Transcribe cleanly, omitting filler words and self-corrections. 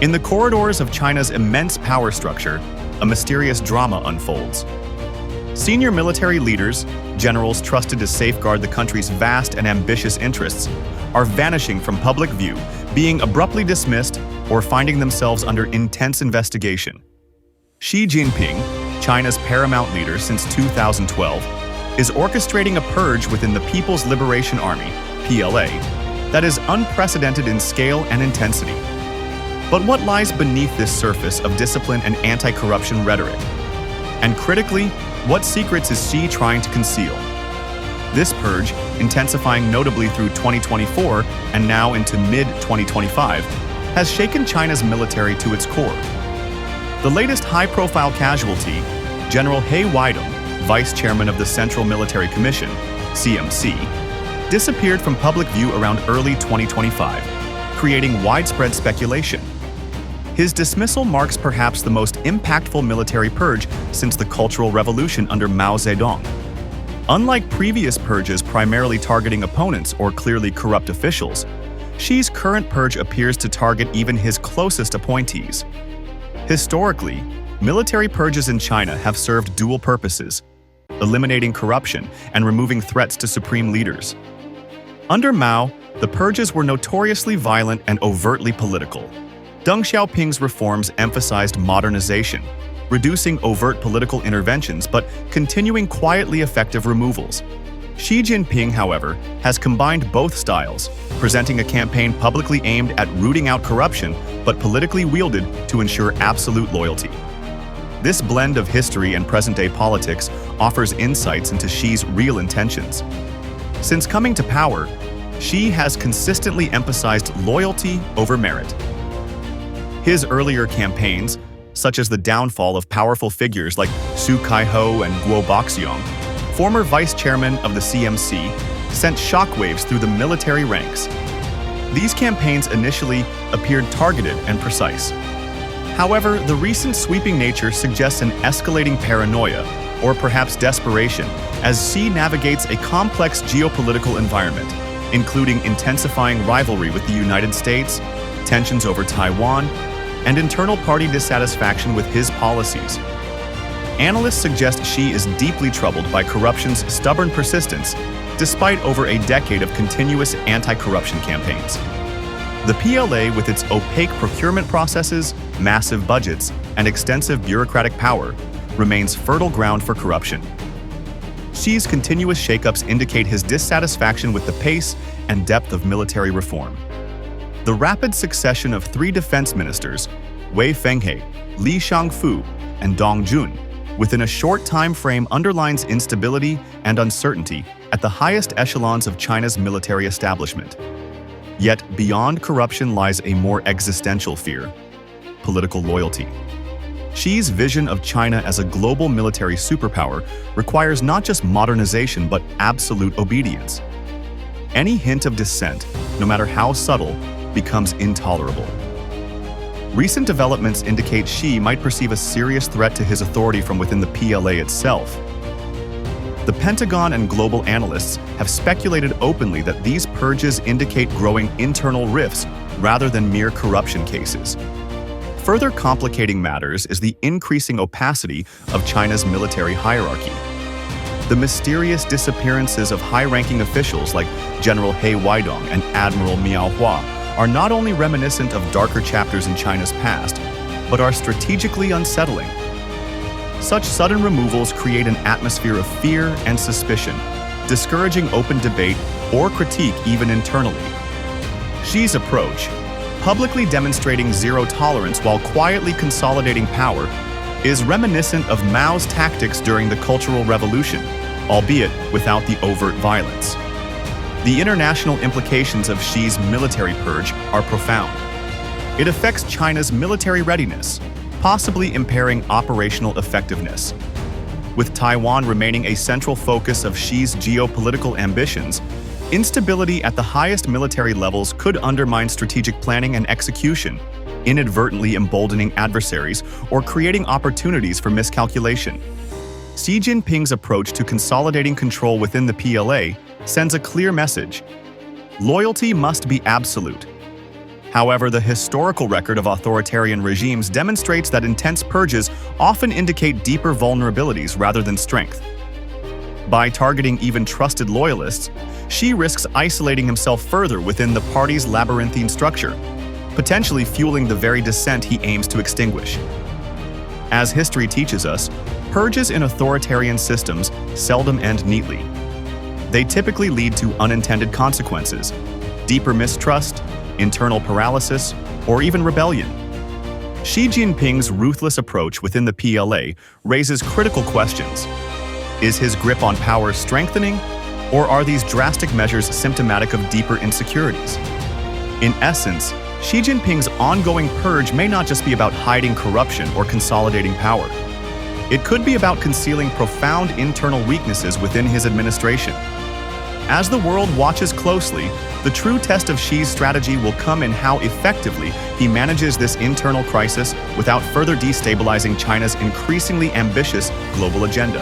In the corridors of China's immense power structure, a mysterious drama unfolds. Senior military leaders, generals trusted to safeguard the country's vast and ambitious interests, are vanishing from public view, being abruptly dismissed, or finding themselves under intense investigation. Xi Jinping, China's paramount leader since 2012, is orchestrating a purge within the People's Liberation Army, PLA, that is unprecedented in scale and intensity. But what lies beneath this surface of discipline and anti-corruption rhetoric? And critically, what secrets is Xi trying to conceal? This purge, intensifying notably through 2024 and now into mid-2025, has shaken China's military to its core. The latest high-profile casualty, General He Weidong, vice chairman of the Central Military Commission, CMC, disappeared from public view around early 2025, creating widespread speculation. His dismissal marks perhaps the most impactful military purge since the Cultural Revolution under Mao Zedong. Unlike previous purges primarily targeting opponents or clearly corrupt officials, Xi's current purge appears to target even his closest appointees. Historically, military purges in China have served dual purposes, eliminating corruption and removing threats to supreme leaders. Under Mao, the purges were notoriously violent and overtly political. Deng Xiaoping's reforms emphasized modernization, reducing overt political interventions but continuing quietly effective removals. Xi Jinping, however, has combined both styles, presenting a campaign publicly aimed at rooting out corruption but politically wielded to ensure absolute loyalty. This blend of history and present-day politics offers insights into Xi's real intentions. Since coming to power, Xi has consistently emphasized loyalty over merit. His earlier campaigns, such as the downfall of powerful figures like Su Kaiho and Guo Boxiong, former vice chairman of the CMC, sent shockwaves through the military ranks. These campaigns initially appeared targeted and precise. However, the recent sweeping nature suggests an escalating paranoia, or perhaps desperation, as Xi navigates a complex geopolitical environment, including intensifying rivalry with the United States, tensions over Taiwan, and internal party dissatisfaction with his policies. Analysts suggest Xi is deeply troubled by corruption's stubborn persistence, despite over a decade of continuous anti-corruption campaigns. The PLA, with its opaque procurement processes, massive budgets, and extensive bureaucratic power, remains fertile ground for corruption. Xi's continuous shakeups indicate his dissatisfaction with the pace and depth of military reform. The rapid succession of three defense ministers, Wei Fenghe, Li Shangfu, and Dong Jun, within a short time frame underlines instability and uncertainty at the highest echelons of China's military establishment. Yet beyond corruption lies a more existential fear: political loyalty. Xi's vision of China as a global military superpower requires not just modernization but absolute obedience. Any hint of dissent, no matter how subtle, becomes intolerable. Recent developments indicate Xi might perceive a serious threat to his authority from within the PLA itself. The Pentagon and global analysts have speculated openly that these purges indicate growing internal rifts rather than mere corruption cases. Further complicating matters is the increasing opacity of China's military hierarchy. The mysterious disappearances of high-ranking officials like General He Weidong and Admiral Miao Hua are not only reminiscent of darker chapters in China's past, but are strategically unsettling. Such sudden removals create an atmosphere of fear and suspicion, discouraging open debate or critique even internally. Xi's approach, publicly demonstrating zero tolerance while quietly consolidating power, is reminiscent of Mao's tactics during the Cultural Revolution, albeit without the overt violence. The international implications of Xi's military purge are profound. It affects China's military readiness, possibly impairing operational effectiveness. With Taiwan remaining a central focus of Xi's geopolitical ambitions, instability at the highest military levels could undermine strategic planning and execution, inadvertently emboldening adversaries or creating opportunities for miscalculation. Xi Jinping's approach to consolidating control within the PLA sends a clear message: loyalty must be absolute. However, the historical record of authoritarian regimes demonstrates that intense purges often indicate deeper vulnerabilities rather than strength. By targeting even trusted loyalists, Xi risks isolating himself further within the party's labyrinthine structure, potentially fueling the very dissent he aims to extinguish. As history teaches us, purges in authoritarian systems seldom end neatly. They typically lead to unintended consequences, deeper mistrust, internal paralysis, or even rebellion. Xi Jinping's ruthless approach within the PLA raises critical questions. Is his grip on power strengthening, or are these drastic measures symptomatic of deeper insecurities? In essence, Xi Jinping's ongoing purge may not just be about hiding corruption or consolidating power. It could be about concealing profound internal weaknesses within his administration. As the world watches closely, the true test of Xi's strategy will come in how effectively he manages this internal crisis without further destabilizing China's increasingly ambitious global agenda.